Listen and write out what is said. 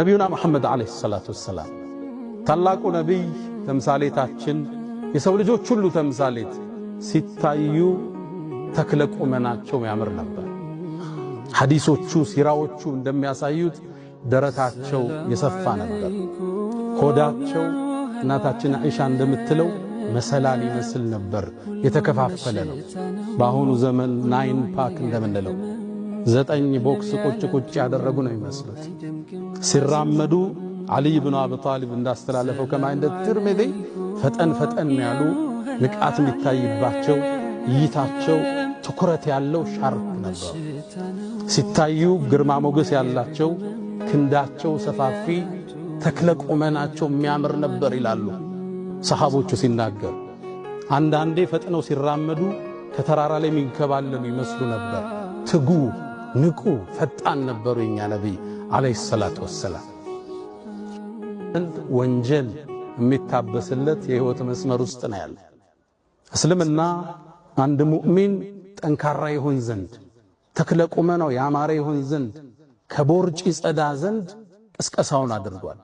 ነቢዩና መሐመድ ዓለይሂ ሰላቱ ወሰላም ታላቁ ነቢይ ተምሳሌታችን የሰው ልጆች ሁሉ ተምሳሌት ሲታዩ ተክለ ቁመናቸው ያምር ነበር። ሐዲሶቹ ሲራዎቹ እንደሚያሳዩት ደረታቸው የሰፋ ነበር። ሆዳቸው እናታችን አይሻ እንደምትለው መሰላል ይመስል ነበር፣ የተከፋፈለ ነው። በአሁኑ ዘመን 9 ፓክ እንደምንለው 9 ቦክስ ቁጭ ያደረጉ ነው የሚመስሉት። ሲራመዱ አሊ ኢብኑ አቢ ጣሊብ እንዳስተላለፈው ከማ እንደ ትርሚዚ ፈጠን ያሉ ንቃት የሚታይባቸው እይታቸው ትኩረት ያለው ሻርፕ ነበር። ሲታዩ ግርማ ሞገስ ያላቸው ክንዳቸው ሰፋፊ ተክለ ቁመናቸው የሚያምር ነበር ይላሉ ሰሃቦቹ ሲናገር። አንዳንዴ ፈጥነው ሲራመዱ ከተራራ ላይ የሚንከባለሉ ይመስሉ ነበር። ትጉ ንቁ ፈጣን ነበሩ የኛ ነብይ አለይሂ ሰላቱ ወሰላም። ወንጀል የሚታበስለት የህይወት መስመር ውስጥ ነው ያለው። እስልምና አንድ ሙእሚን ጠንካራ ይሆን ዘንድ ተክለ ቁመናው ያማረ ይሆን ዘንድ ከቦርጭ ጸዳ ዘንድ ቅስቀሳውን አድርጓል።